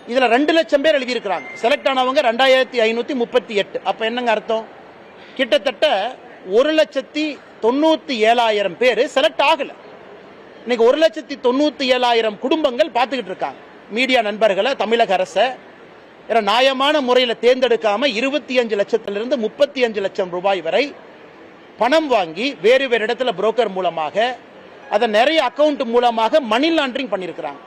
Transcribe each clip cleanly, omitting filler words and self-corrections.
இதுல 2 லட்சம் பேர் எழுதியிருக்கிறாங்க. செலக்ட் ஆனவங்க 2538. அப்ப என்னங்க அர்த்தம்? கிட்டத்தட்ட 1,97,000 பேர் செலக்ட் ஆகல. இன்னைக்கு 1,97,000 குடும்பங்கள் பார்த்துக்கிட்டு இருக்காங்க. மீடியா நண்பர்களை, தமிழக அரசை நியாயமான முறையில் தேர்ந்தெடுக்காம 25 லட்சத்திலிருந்து 35 லட்சம் ரூபாய் வரை பணம் வாங்கி வேறு வேறு இடத்துல புரோக்கர் மூலமாக அதை நிறைய அக்கவுண்ட் மூலமாக மணி லாண்டரிங் பண்ணியிருக்கிறாங்க.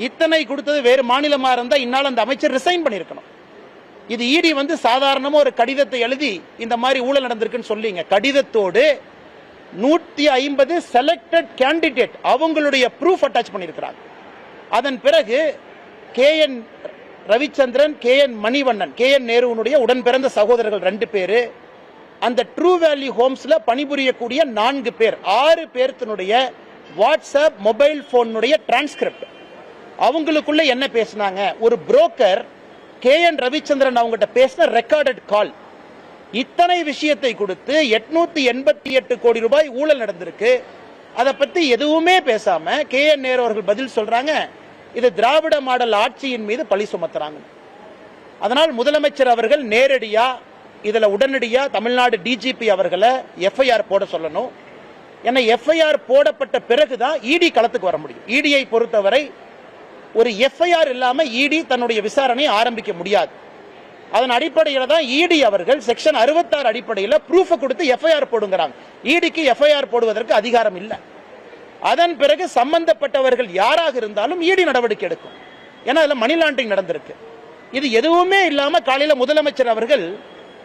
இத்தனை கொடுத்தது வேறு மாநிலமா இருந்தா இந்நாள் அந்த அமைச்சர் ரிசைன் பண்ணியிருக்கணும். இது இடி சாதாரணமா ஒரு கடிதத்தை எழுதி இந்த மாதிரி ஊழல் நடந்திருக்குன்னு சொல்லிங்க. கடிதத்தோடு 150 செலக்டட் கேண்டிடேட் அவங்களுடைய ப்ரூஃப் அட்டாச் பண்ணியிருக்கிறாங்க. அதன் பிறகு KN Ravichandran, KN Manivannan, KN நேருனுடைய உடன் பிறந்த சகோதரர்கள் 2 பேரு, அந்த ட்ரூ வேல்யூ ஹோம்ஸ்ல பணிபுரியக்கூடிய 4 பேர், 6 பேர்த்தினுடைய வாட்ஸ்அப் மொபைல் போனுடைய டிரான்ஸ்கிரிப்ட். அவங்களுக்குள்ள என்ன பேசினாங்க? ஒரு புரோக்கர் KN ரவிச்சந்திரன் அவங்ககிட்ட பேசின ரெக்கார்டட் கால். இத்தனை விஷயத்தை கொடுத்து 888 கோடி ரூபாய் ஊழல் நடந்திருக்கு. அதை பத்தி எதுவுமே பேசாம KN நேரு அவர்கள் பதில் சொல்றாங்க, இது திராவிட மாடல் ஆட்சியின் மீது பழி சுமத்துறாங்க. அதனால் முதலமைச்சர் அவர்கள் நேரடியா இதுல உடனடியா தமிழ்நாடு DGP அவர்களை FIR போட சொல்லணும். ஏன்னா FIR போடப்பட்ட பிறகுதான் ED களத்துக்கு வர முடியும். EDயை பொறுத்தவரை ஒரு FIR இல்லாம ED தன்னுடைய விசாரணையை ஆரம்பிக்க முடியாது. அதன் அடிப்படையில் தான் ED அவர்கள் செக்ஷன் 66 அடிப்படையில் ப்ரூஃப் கொடுத்து FIR போடுங்கிறாங்க. EDக்கு FIR போடுவதற்கு அதிகாரம் இல்லை. அதன் பிறகு சம்பந்தப்பட்டவர்கள் யாராக இருந்தாலும் ED நடவடிக்கை எடுக்கும். ஏன்னா அதுல மணி லாண்டரிங் நடந்திருக்கு. இது எதுவுமே இல்லாம காலையில முதலமைச்சர் அவர்கள்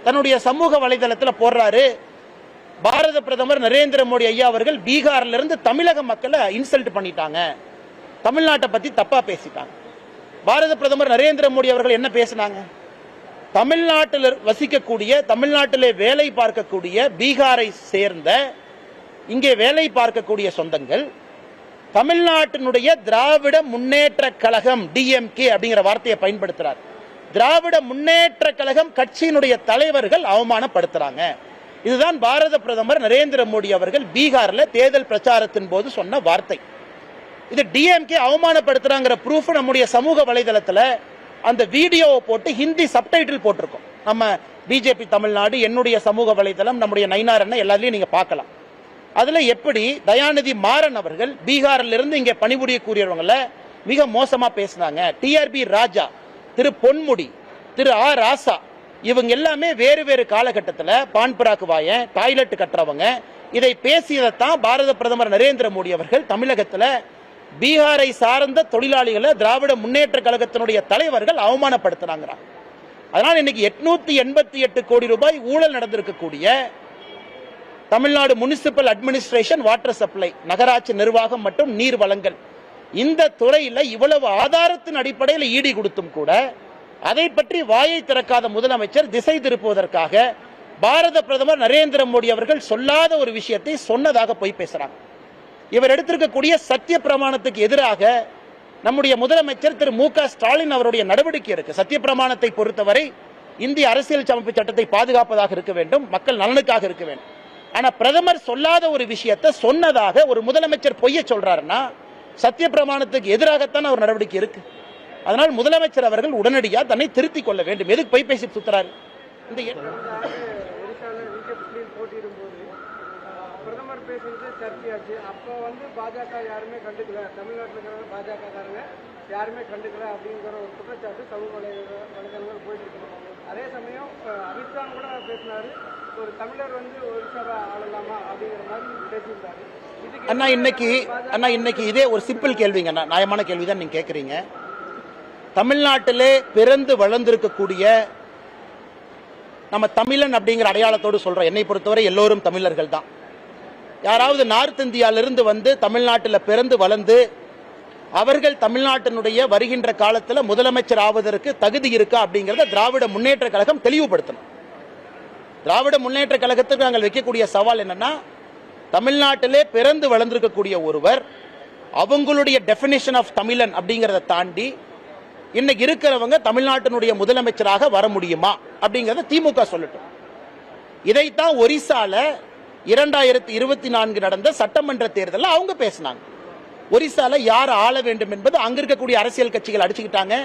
தன்னுடைய சமூக வலைதளத்தில் போடுறாரு, பாரத பிரதமர் நரேந்திர மோடி ஐயா அவர்கள் பீகார்ல இருந்து தமிழக மக்களை இன்சல்ட் பண்ணிட்டாங்க, தமிழ்நாட்டை பத்தி தப்பா பேசிட்டாங்க. பாரத பிரதமர் நரேந்திர மோடி அவர்கள் என்ன பேசினாங்க? தமிழ்நாட்டில் வசிக்கக்கூடிய, தமிழ்நாட்டிலே வேலை பார்க்கக்கூடிய பீகாரை சேர்ந்த இங்கே வேலை பார்க்கக்கூடிய சொந்தங்கள் தமிழ்நாட்டினுடைய திராவிட முன்னேற்ற கழகம் DMK அப்படிங்கிற வார்த்தையை பயன்படுத்துறார். திராவிட முன்னேற்ற கழகம் கட்சியினுடைய தலைவர்கள் அவமானப்படுத்துறாங்க. இதுதான் பாரத பிரதமர் நரேந்திர மோடி அவர்கள் பீகார்ல தேர்தல் பிரச்சாரத்தின் போது சொன்ன வார்த்தை. இது DMK அவமானப்படுத்துறாங்கிற ப்ரூஃப் நம்முடைய சமூக வலைதளத்துல அந்த வீடியோவை போட்டு ஹிந்தி சப்டைட்டில் போட்டிருக்கோம். நம்ம BJP தமிழ்நாடு, என்னுடைய சமூக வலைதளம், நம்முடைய நயினார் அண்ணன் எல்லாத்தையும் நீங்க பார்க்கலாம். அதுல எப்படி தயாநிதி மாறன் அவர்கள் பீகாரில் இருந்து இங்க பணிபுரியக்கூடியவங்களை மிக மோசமா பேசினாங்க. TRB ராஜா, திரு பொன்முடி, திரு ராசா, இவங்க எல்லாமே வேறு வேறு காலகட்டத்தில் பான்பராக்கு வாயன், டாய்லெட் கட்டுறவங்க, இதை பேசியதைத்தான் பாரத பிரதமர் நரேந்திர மோடி அவர்கள் தமிழகத்தில் பீகாரை சார்ந்த தொழிலாளிகளை திராவிட முன்னேற்ற கழகத்தினுடைய தலைவர்கள் அவமானப்படுத்தினாங்க. அதனால் இன்னைக்கு 888 கோடி ரூபாய் ஊழல் நடந்திருக்கக்கூடிய Tamil Nadu municipal administration, water supply, நகராட்சி நிர்வாகம் மற்றும் நீர் வழங்கல், இந்த துறையில் இவ்வளவு ஆதாரத்தின் அடிப்படையில் ED கொடுத்தும் கூட அதை பற்றி வாயை திறக்காத முதலமைச்சர் திசை திருப்புவதற்காக பாரத பிரதமர் நரேந்திர மோடி அவர்கள் சொல்லாத ஒரு விஷயத்தை சொன்னதாக போய் பேசுறாங்க. இவர் எடுத்திருக்கக்கூடிய சத்திய பிரமாணத்துக்கு எதிராக நம்முடைய முதலமைச்சர் திரு MK ஸ்டாலின் அவருடைய நடவடிக்கை இருக்கு. சத்திய பிரமாணத்தை பொறுத்தவரை இந்திய அரசியல் அமைப்பு சட்டத்தை பாதுகாப்பதாக இருக்க வேண்டும், மக்கள் நலனுக்காக இருக்க வேண்டும். ஆனா பிரதமர் சொல்லாத ஒரு விஷயத்தை சொன்னதாக ஒரு முதலமைச்சர் பொய்ய சொல்றாருன்னா சத்திய பிரமாணத்துக்கு எதிராகத்தான் அவர் நடவடிக்கை இருக்கு. அதனால் முதலமைச்சர் அவர்கள் உடனடியாக தன்னை திருத்திக் கொள்ள வேண்டும். எதுக்கு பொய் பேசி சுத்துறாரு? இந்த பிரதமர் பேசுறது சர்ச்சையாச்சு. அப்போ பாஜக யாருமே கண்டுக்கல, தமிழ்நாட்டில் இருக்கிற பாஜகக்காரங்க யாருமே கண்டுக்கல அப்படிங்கிற ஒரு குற்றச்சாட்டு சமூக வலைதளங்கள் போயிட்டு இருக்கு. அதே சமயம் அமித்ஷா கூட பேசினாரு, ஒரு தமிழர் ஒரிசாவை ஆளலாமா அப்படிங்கிற மாதிரி பேசியிருந்தாரு. அண்ணா இன்னைக்கு இதே ஒரு சிம்பிள் கேள்விங்க, நியாயமான கேள்விதான் நீங்க கேட்குறீங்க. தமிழ்நாட்டிலே பிறந்து வளர்ந்திருக்கக்கூடிய நம்ம தமிழன் அப்படிங்கிற அடையாளத்தோடு சொல்றோம். என்னை பொறுத்தவரை எல்லோரும் தமிழர்கள் தான். யாராவது நார்த் இந்தியாவிலிருந்து தமிழ்நாட்டில் பிறந்து வளர்ந்து அவர்கள் தமிழ்நாட்டினுடைய வருகின்ற காலத்தில் முதலமைச்சர் ஆவதற்கு தகுதி இருக்கா அப்படிங்கிறத திராவிட முன்னேற்ற கழகம் தெளிவுபடுத்தணும். திராவிட முன்னேற்ற கழகத்துக்கு நாங்கள் வைக்கக்கூடிய சவால் என்னன்னா, தமிழ்நாட்டிலே பிறந்து வளர்ந்திருக்கக்கூடிய ஒருவர் அவங்களுடைய டெபினிஷன் ஆஃப் தமிழன் அப்படிங்கிறத தாண்டி இன்னைக்கு இருக்கிறவங்க தமிழ்நாட்டினுடைய முதலமைச்சராக வர முடியுமா அப்படிங்கறத திமுக சொல்லட்டும். இதைத்தான் ஒரிசால 2024 நடந்த சட்டமன்ற தேர்தலில் அவங்க பேசினாங்க. ஒரிசால யார் ஆள வேண்டும் என்பது அங்க இருக்கக்கூடிய அரசியல் கட்சிகள் அடிச்சுக்கிட்டாங்க.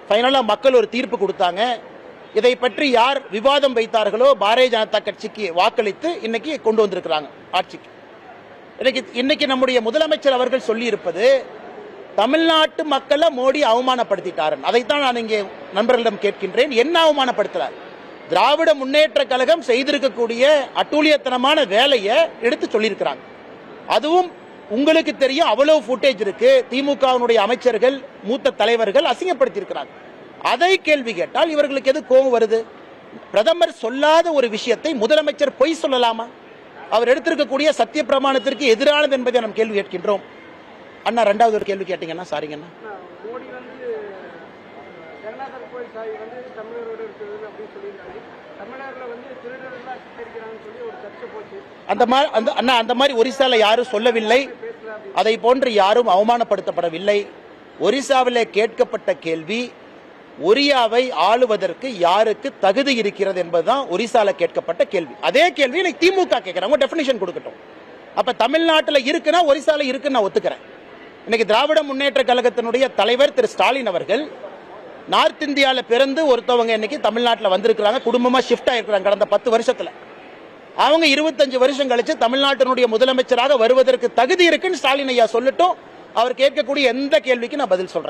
ஃபைனலா மக்கள் ஒரு தீர்ப்பு கொடுத்தாங்க. இதை பற்றி யார் விவாதம் வைத்தார்களோ பாரதிய ஜனதா கட்சிக்கு வாக்களித்து இன்னைக்கு கொண்டு வந்திருக்கிறாங்க ஆட்சிக்கு. இன்னைக்கு நம்முடைய முதலமைச்சர் அவர்கள் சொல்லி இருப்பது தமிழ்நாட்டு மக்களை மோடி அவமானப்படுத்திட்டார். அதைத்தான் நான் இங்கே நண்பர்களிடம் கேட்கின்றேன். என்ன அவமானப்படுத்துறார்? திராவிட முன்னேற்ற கழகம் செய்திருக்கக்கூடிய அட்டூழியத்தனமான வேலையை எடுத்து சொல்லியிருக்கிறாங்க. அதுவும் உங்களுக்கு தெரியும், அவ்வளவு ஃபுட்டேஜ் இருக்கு. திமுகவினுடைய அமைச்சர்கள், மூத்த தலைவர்கள் அசிங்கப்படுத்தி இருக்கிறாங்க. அதை கேள்வி கேட்டால் இவர்களுக்கு எது கோபம் வருது? பிரதமர் சொல்லாத ஒரு விஷயத்தை முதலமைச்சர் பொய் சொல்லலாமா? அவர் எடுத்திருக்கக்கூடிய சத்திய பிரமாணத்திற்கு எதிரானது என்பதை நாம் கேள்வி கேட்கின்றோம். அண்ணா, ரெண்டாவது ஒரு கேள்வி கேட்டீங்கன்னா சாரிங்கண்ணா. மோடி வந்து ஜெகநாதர் கோயில் சாய் வந்து தமிழரோடு இருக்குது அப்படின்னு சொல்லியிருந்தாங்க. தமிழர்ல வந்து திருடர்களா சித்தரிக்கிறாங்கன்னு சொல்லி ஒரு சர்ச்சை போச்சு. அந்த மாதிரி ஒரிசால யாரும் சொல்லவில்லை. அதை போன்று யாரும் அவமானப்படுத்தப்படவில்லை. ஒரிசாவிலே கேட்கப்பட்ட கேள்வி, ஒரியாவை ஆளுவதற்கு யாருக்கு தகுதி இருக்கிறது என்பதுதான் ஒரிசால கேட்கப்பட்ட கேள்வி. அதே கேள்வி இன்னைக்கு திமுக கேட்கிறாங்க. டெபினிஷன் கொடுக்கட்டும். அப்ப தமிழ்நாட்டில் இருக்குன்னா ஒரிசால இருக்குன்னு நான் ஒத்துக்கிறேன். இன்னைக்கு திராவிட முன்னேற்ற கழகத்தினுடைய தலைவர் திரு ஸ்டாலின் அவர்கள் நார்த் இந்தியாவில் பிறந்து ஒருத்தவங்க இன்னைக்கு தமிழ்நாட்டில் வந்திருக்கிறாங்க. குடும்பமா ஷிஃப்ட் ஆயிருக்கிறாங்க கடந்த 10 வருஷத்துல. அவங்க 25 வருஷம் கழிச்சு தமிழ்நாட்டினுடைய முதலமைச்சராக வருவதற்கு தகுதி இருக்குன்னு ஸ்டாலின் ஐயா சொல்லட்டும். அவர் கேட்கக்கூடிய எந்த கேள்விக்கு நான் பதில் சொல்றேன்.